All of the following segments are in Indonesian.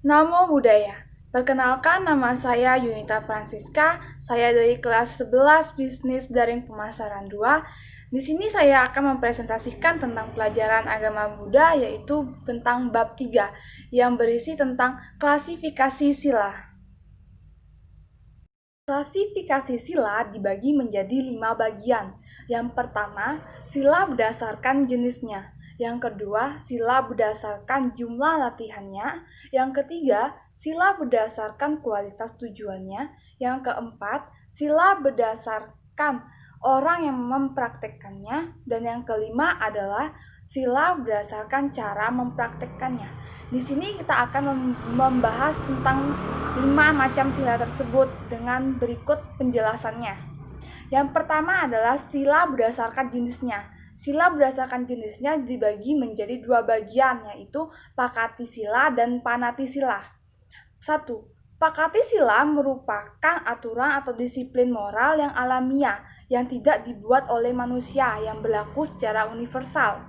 Namo Buddhaya. Perkenalkan, nama saya Yunita Francisca. Saya dari kelas 11 Bisnis Daring Pemasaran 2. Di sini saya akan mempresentasikan tentang pelajaran agama Buddha, yaitu tentang bab 3 yang berisi tentang klasifikasi sila. Klasifikasi sila dibagi menjadi 5 bagian. Yang pertama, sila berdasarkan jenisnya. Yang kedua, sila berdasarkan jumlah latihannya. Yang ketiga, sila berdasarkan kualitas tujuannya. Yang keempat, sila berdasarkan orang yang mempraktekkannya. Dan yang kelima adalah sila berdasarkan cara mempraktekkannya. Di sini kita akan membahas tentang 5 macam sila tersebut dengan berikut penjelasannya. Yang pertama adalah sila berdasarkan jenisnya. Sila berdasarkan jenisnya dibagi menjadi 2 bagian, yaitu Pakati sila dan Panati sila. 1. Pakati sila merupakan aturan atau disiplin moral yang alamiah, yang tidak dibuat oleh manusia, yang berlaku secara universal.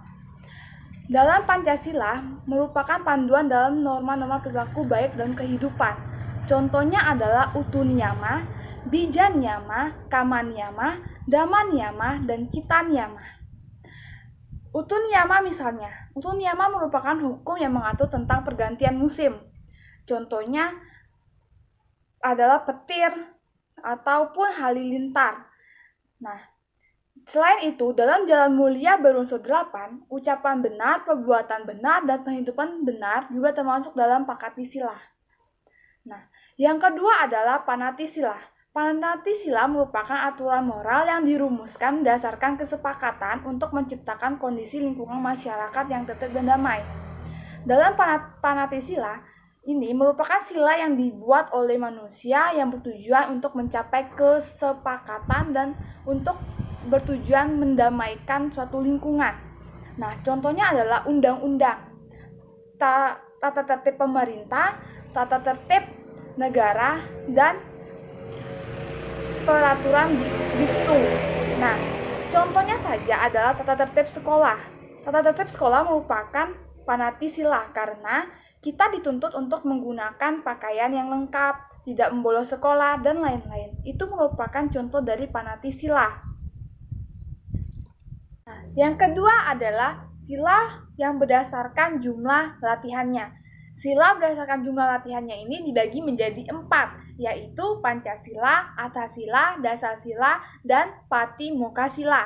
Dalam Pancasila merupakan panduan dalam norma-norma perilaku baik dalam kehidupan. Contohnya adalah Utu Niyama, Bija Niyama, Kama Niyama, Dhamma Niyama, dan Cita Niyama. Utu Niyama misalnya, Utu Niyama merupakan hukum yang mengatur tentang pergantian musim. Contohnya adalah petir ataupun halilintar. Nah, selain itu, dalam Jalan Mulia berunsur 8, ucapan benar, perbuatan benar, dan penghidupan benar juga termasuk dalam Pakati sila. Nah, yang kedua adalah Panati sila. Panati sila merupakan aturan moral yang dirumuskan berdasarkan kesepakatan untuk menciptakan kondisi lingkungan masyarakat yang tertib dan damai. Dalam Panati sila ini merupakan sila yang dibuat oleh manusia yang bertujuan untuk mencapai kesepakatan dan untuk bertujuan mendamaikan suatu lingkungan. Nah, contohnya adalah undang-undang, tata tertib pemerintah, tata tertib negara, dan peraturan biksu. Nah, contohnya saja adalah tata tertib sekolah. Tata tertib sekolah merupakan Panati sila karena kita dituntut untuk menggunakan pakaian yang lengkap, tidak membolos sekolah, dan lain-lain. Itu merupakan contoh dari Panati sila. Nah, yang kedua adalah sila yang berdasarkan jumlah latihannya. Sila berdasarkan jumlah latihannya ini dibagi menjadi 4, yaitu Pancasila, Atthasila, Dasasila, dan Patimokkasila.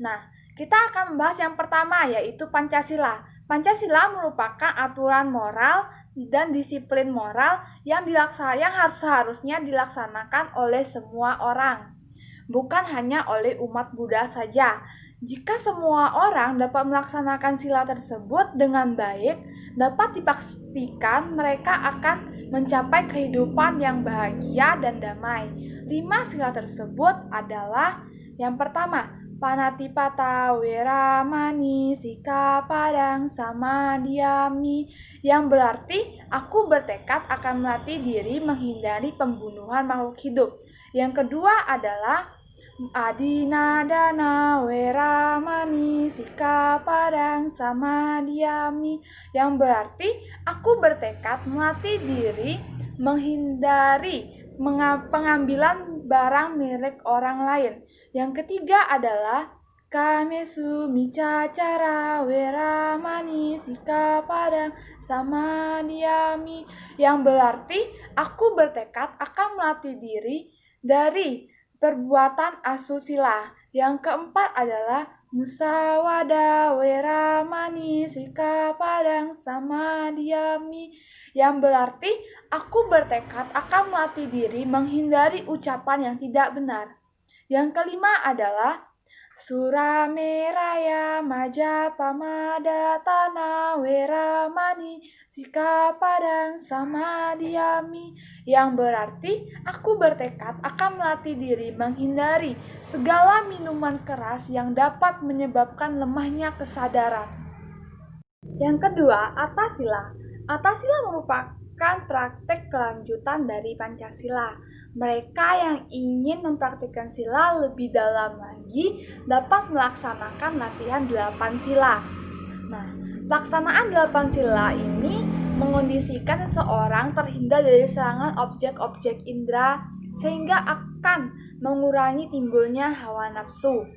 Nah, kita akan membahas yang pertama, yaitu Pancasila. Pancasila merupakan aturan moral dan disiplin moral yang seharusnya dilaksanakan oleh semua orang, bukan hanya oleh umat Buddha saja. Jika semua orang dapat melaksanakan sila tersebut dengan baik, dapat dipastikan mereka akan mencapai kehidupan yang bahagia dan damai. 5 sila tersebut adalah yang pertama, Panatipata, Weramani, Sikapadang, Samadhyami, yang berarti aku bertekad akan melatih diri menghindari pembunuhan makhluk hidup. Yang kedua adalah Adinadana, Weramani, Sikapadang, Samadhyami, yang berarti aku bertekad melatih diri menghindari pengambilan barang milik orang lain. Yang ketiga adalah Kamesu Micacara, Weramani, Sikapadang, Samadhyami, yang berarti aku bertekad akan melatih diri dari perbuatan asusila. Yang keempat adalah Musawada, Weramani, Sikapadang, Samadhyami, yang berarti aku bertekad akan melatih diri menghindari ucapan yang tidak benar. Yang kelima adalah Surameraya, Majapamadhatana, Weramani, Sikapadang, Samadhyami, yang berarti aku bertekad akan melatih diri menghindari segala minuman keras yang dapat menyebabkan lemahnya kesadaran. Yang kedua, Atthasila. Atthasila merupakan praktek kelanjutan dari Pancasila. Mereka yang ingin mempraktikkan sila lebih dalam lagi dapat melaksanakan latihan 8 sila. Nah, pelaksanaan 8 sila ini mengondisikan seseorang terhindar dari serangan objek-objek indera sehingga akan mengurangi timbulnya hawa nafsu.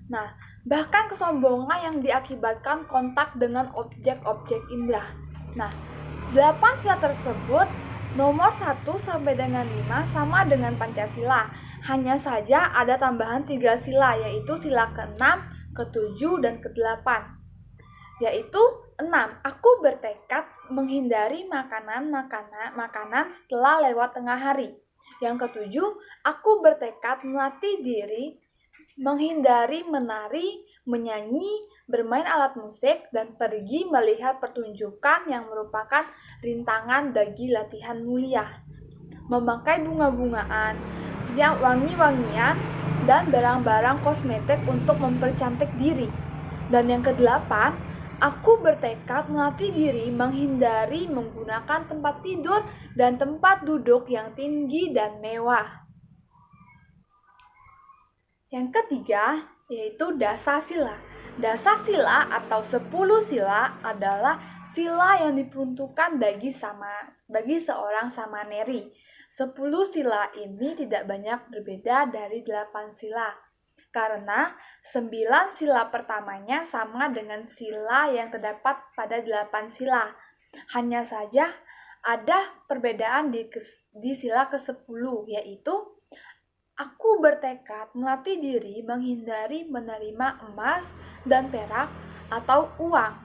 Nah, bahkan kesombongan yang diakibatkan kontak dengan objek-objek indera. Nah, 8 sila tersebut nomor 1 sampai dengan 5 sama dengan Pancasila. Hanya saja ada tambahan 3 sila, yaitu sila ke-6, ke-7, dan ke-8. Yaitu 6. Aku bertekad menghindari makanan setelah lewat tengah hari. Yang ke-7, aku bertekad melatih diri menghindari menari, menyanyi, bermain alat musik, dan pergi melihat pertunjukan yang merupakan rintangan bagi latihan mulia. Memakai bunga-bungaan, yang wangi-wangian, dan barang-barang kosmetik untuk mempercantik diri. Dan yang ke-8, aku bertekad melatih diri menghindari menggunakan tempat tidur dan tempat duduk yang tinggi dan mewah. Yang ketiga, yaitu dasasila. Dasasila atau 10 sila adalah sila yang diperuntukkan bagi seorang samaneri. 10 sila ini tidak banyak berbeda dari 8 sila. Karena 9 sila pertamanya sama dengan sila yang terdapat pada 8 sila. Hanya saja ada perbedaan di sila ke-10, yaitu aku bertekad melatih diri menghindari menerima emas dan perak atau uang.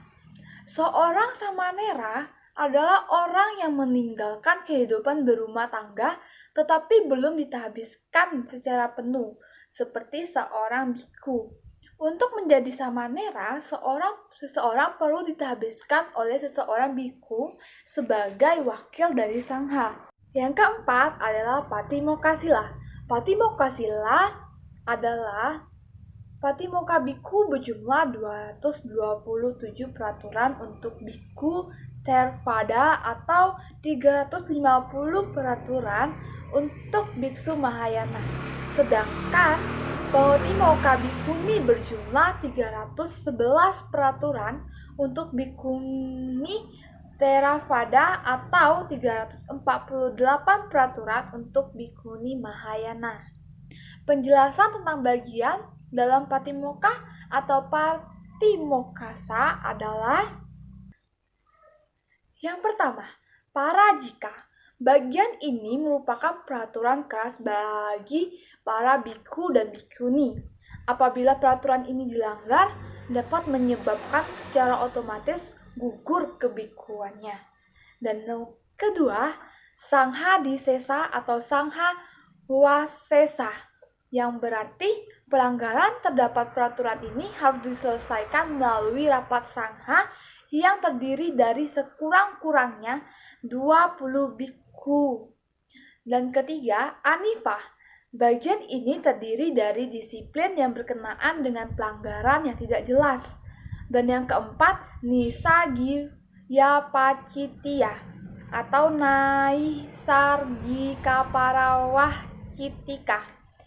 Seorang samanera adalah orang yang meninggalkan kehidupan berumah tangga tetapi belum dihabiskan secara penuh, seperti seorang biku. Untuk menjadi samanera, seseorang perlu dihabiskan oleh seseorang biku sebagai wakil dari sangha. Yang keempat adalah Patimokkha-sila. Patimokkha-sila adalah Patimokkha Bhikkhu berjumlah 227 peraturan untuk Bhikkhu Theravada atau 350 peraturan untuk Biksu Mahayana. Sedangkan Patimokkha Bhikkhuni berjumlah 311 peraturan untuk Bhikkhuni Theravada atau 348 peraturan untuk Bhikkhuni Mahayana. Penjelasan tentang bagian dalam Patimokkha atau Patimokkassa adalah: yang pertama, parajika. Bagian ini merupakan peraturan keras bagi para bhikkhu dan bhikkhuni. Apabila peraturan ini dilanggar, dapat menyebabkan secara otomatis gugur kebhikkhuannya. Dan kedua, sangha disesa atau sangha wasesa, yang berarti pelanggaran terdapat peraturan ini harus diselesaikan melalui rapat sangha yang terdiri dari sekurang-kurangnya 20 bhikkhu. Dan ketiga, anifah. Bagian ini terdiri dari disiplin yang berkenaan dengan pelanggaran yang tidak jelas. Dan yang keempat, nisagiyapacittiya atau naisargikaparawahcittika,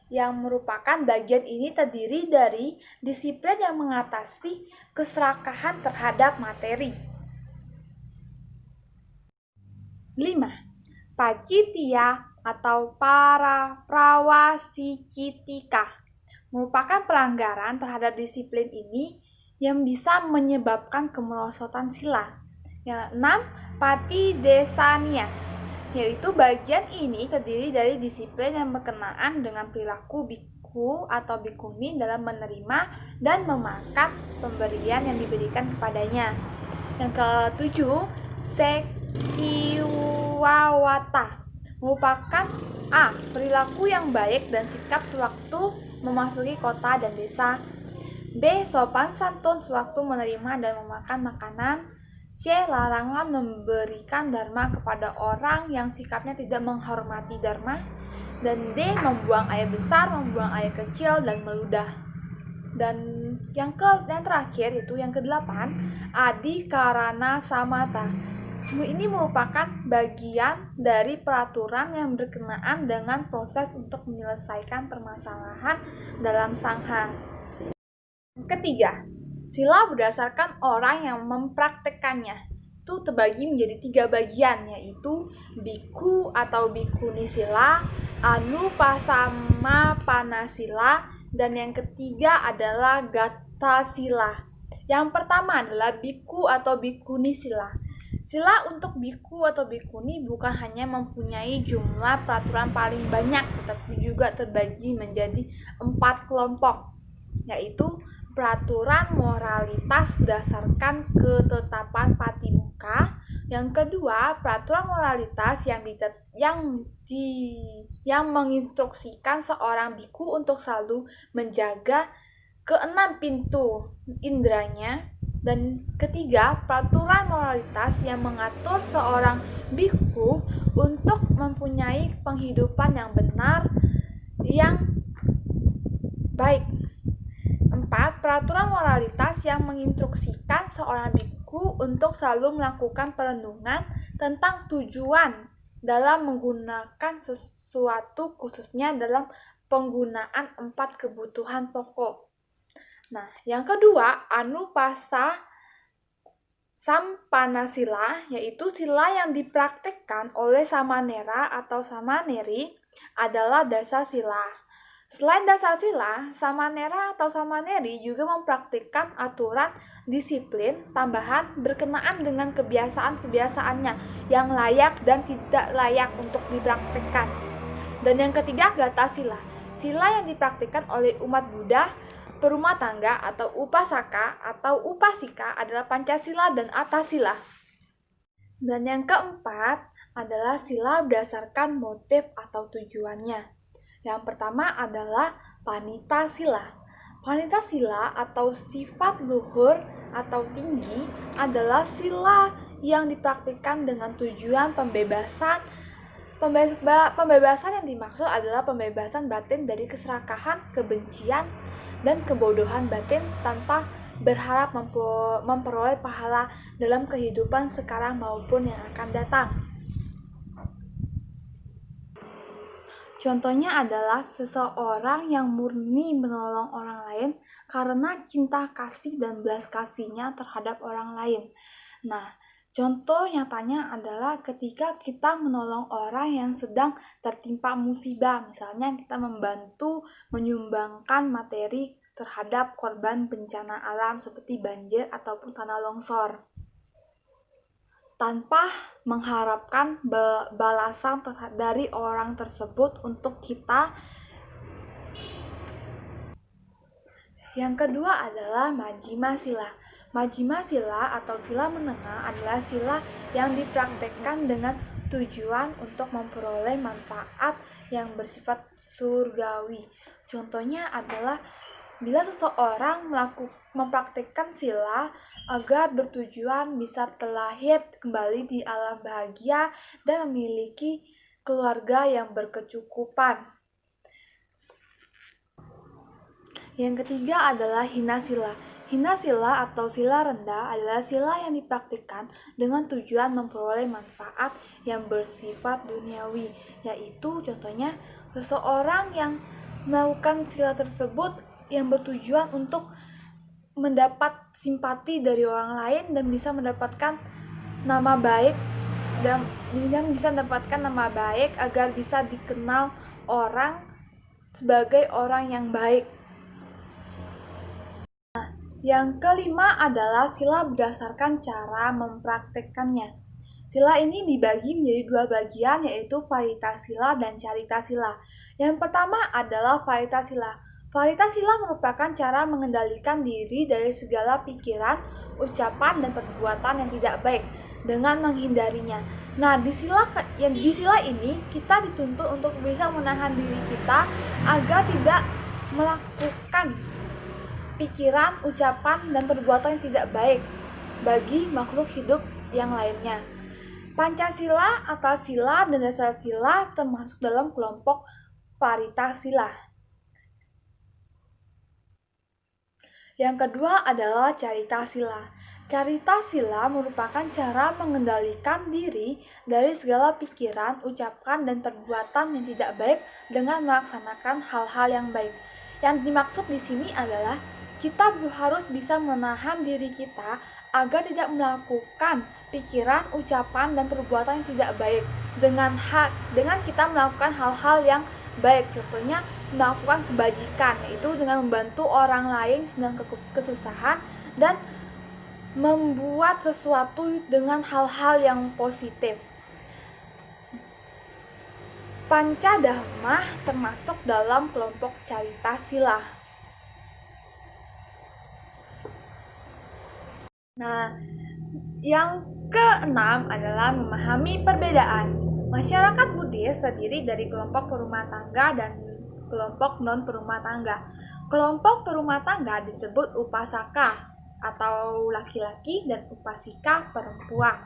yang merupakan bagian ini terdiri dari disiplin yang mengatasi keserakahan terhadap materi. 5. Pacittiya atau prawasicittika merupakan pelanggaran terhadap disiplin ini yang bisa menyebabkan kemerosotan sila. Yang 6. Patidesaniya, yaitu bagian ini terdiri dari disiplin yang berkenaan dengan perilaku bhikkhu atau bhikkhuni dalam menerima dan memakan pemberian yang diberikan kepadanya. Yang ke-7, sekiwawata merupakan A. Perilaku yang baik dan sikap sewaktu memasuki kota dan desa. B. Sopan santun sewaktu menerima dan memakan makanan. C. Larangan memberikan dharma kepada orang yang sikapnya tidak menghormati dharma. Dan D. Membuang air besar, membuang air kecil, dan meludah. Dan yang terakhir itu yang ke-8, adikarana samata. Ini merupakan bagian dari peraturan yang berkenaan dengan proses untuk menyelesaikan permasalahan dalam sangha. Ketiga, sila berdasarkan orang yang mempraktekannya. itu terbagi menjadi 3 bagian, yaitu biku atau bikuni sila, anupasama panasila, dan yang ketiga adalah gata sila. Yang pertama adalah biku atau bikuni sila. Sila untuk biku atau bikuni bukan hanya mempunyai jumlah peraturan paling banyak, tetapi juga terbagi menjadi 4 kelompok, yaitu peraturan moralitas berdasarkan ketetapan Patimuka. Yang kedua, peraturan moralitas yang menginstruksikan seorang biku untuk selalu menjaga keenam pintu indranya. Dan ketiga, peraturan moralitas yang mengatur seorang biku untuk mempunyai penghidupan yang benar, yang baik. 4. Peraturan moralitas yang menginstruksikan seorang biku untuk selalu melakukan perenungan tentang tujuan dalam menggunakan sesuatu, khususnya dalam penggunaan 4 kebutuhan pokok. Nah, yang kedua, anupasa sampanasila, yaitu sila yang dipraktikkan oleh samanera atau samaneri adalah dasa sila. Selain dasa sila, samanera atau samaneri juga mempraktikkan aturan disiplin tambahan berkenaan dengan kebiasaan-kebiasaannya yang layak dan tidak layak untuk dipraktikkan. Dan yang ketiga, gata sila. Sila yang dipraktikkan oleh umat Buddha perumah tangga atau upasaka atau upasika adalah Pancasila dan Atasila. Dan yang keempat adalah sila berdasarkan motif atau tujuannya. Yang pertama adalah panita sila. Panita sila atau sifat luhur atau tinggi adalah sila yang dipraktikkan dengan tujuan pembebasan. Pembebasan yang dimaksud adalah pembebasan batin dari keserakahan, kebencian, dan kebodohan batin tanpa berharap memperoleh pahala dalam kehidupan sekarang maupun yang akan datang. Contohnya adalah seseorang yang murni menolong orang lain karena cinta kasih dan belas kasihnya terhadap orang lain. Nah, contoh nyatanya adalah ketika kita menolong orang yang sedang tertimpa musibah, misalnya kita membantu menyumbangkan materi terhadap korban bencana alam seperti banjir ataupun tanah longsor, tanpa mengharapkan balasan dari orang tersebut untuk kita. Yang kedua adalah majjhima sila. Majjhima sila atau sila menengah adalah sila yang dipraktekkan dengan tujuan untuk memperoleh manfaat yang bersifat surgawi. Contohnya adalah bila seseorang mempraktikkan sila agar bertujuan bisa terlahir kembali di alam bahagia dan memiliki keluarga yang berkecukupan. Yang ketiga adalah hina sila. Hina sila atau sila rendah adalah sila yang dipraktikkan dengan tujuan memperoleh manfaat yang bersifat duniawi, yaitu contohnya seseorang yang melakukan sila tersebut yang bertujuan untuk mendapat simpati dari orang lain dan bisa mendapatkan nama baik agar bisa dikenal orang sebagai orang yang baik. Nah, yang kelima adalah sila berdasarkan cara mempraktekkannya. Sila ini dibagi menjadi 2 bagian, yaitu varita sila dan carita sila. Yang pertama adalah varita sila. Varita sila merupakan cara mengendalikan diri dari segala pikiran, ucapan, dan perbuatan yang tidak baik dengan menghindarinya. Nah, di sila ini kita dituntut untuk bisa menahan diri kita agar tidak melakukan pikiran, ucapan, dan perbuatan yang tidak baik bagi makhluk hidup yang lainnya. Pancasila, Atasila, dan Dasasila termasuk dalam kelompok varita sila. Yang kedua adalah carita sila. Carita sila merupakan cara mengendalikan diri dari segala pikiran, ucapan, dan perbuatan yang tidak baik dengan melaksanakan hal-hal yang baik. Yang dimaksud di sini adalah kita harus bisa menahan diri kita agar tidak melakukan pikiran, ucapan, dan perbuatan yang tidak baik dengan kita melakukan hal-hal yang baik. Contohnya melakukan kebajikan, yaitu dengan membantu orang lain sedang kesusahan dan membuat sesuatu dengan hal-hal yang positif. Pancadharma termasuk dalam kelompok carita sila. Nah, yang keenam adalah memahami perbedaan. Masyarakat Buddhis terdiri dari kelompok perumah tangga dan kelompok non-perumah tangga. Kelompok perumah tangga disebut upasaka atau laki-laki dan upasika perempuan.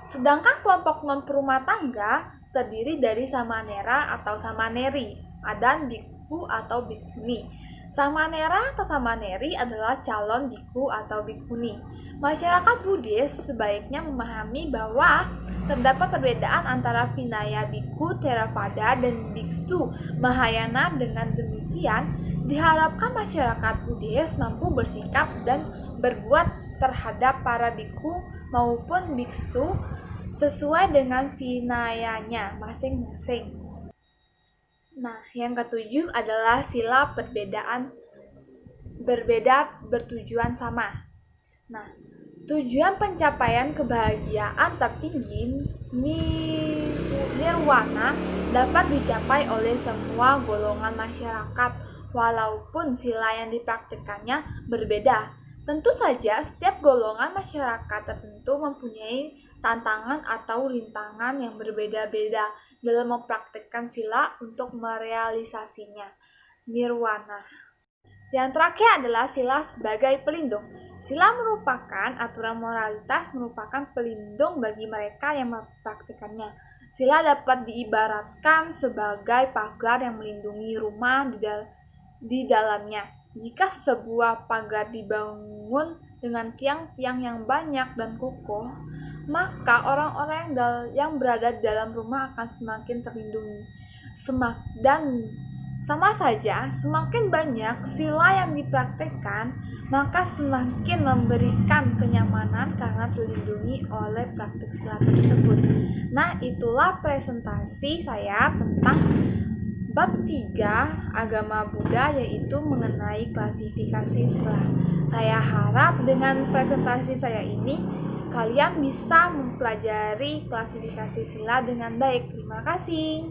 Sedangkan kelompok non-perumah tangga terdiri dari samanera atau samaneri, dan bhikkhu atau bhikkhuni. Samanera atau samaneri adalah calon bhikkhu atau bhikkhuni. Masyarakat Buddhis sebaiknya memahami bahwa terdapat perbedaan antara Vinaya bhikkhu Theravada dan biksu Mahayana. Dengan demikian, diharapkan masyarakat Buddhis mampu bersikap dan berbuat terhadap para bhikkhu maupun biksu sesuai dengan vinayanya masing-masing. Nah, yang ketujuh adalah sila berbeda bertujuan sama. Nah, tujuan pencapaian kebahagiaan tertinggi nirwana dapat dicapai oleh semua golongan masyarakat walaupun sila yang dipraktikkannya berbeda. Tentu saja setiap golongan masyarakat tertentu mempunyai tantangan atau rintangan yang berbeda-beda dalam mempraktikkan sila untuk merealisasinya. Nirwana. Yang terakhir adalah sila sebagai pelindung. Sila merupakan aturan moralitas, merupakan pelindung bagi mereka yang mempraktikannya. Sila dapat diibaratkan sebagai pagar yang melindungi rumah di dalamnya. Jika sebuah pagar dibangun dengan tiang-tiang yang banyak dan kokoh, maka orang-orang yang berada di dalam rumah akan semakin terlindungi. Dan sama saja, semakin banyak sila yang dipraktikkan, maka semakin memberikan kenyamanan karena terlindungi oleh praktik sila tersebut. Nah, itulah presentasi saya tentang bab 3 agama Buddha, yaitu mengenai klasifikasi sila. Saya harap dengan presentasi saya ini kalian bisa mempelajari klasifikasi sila dengan baik. Terima kasih.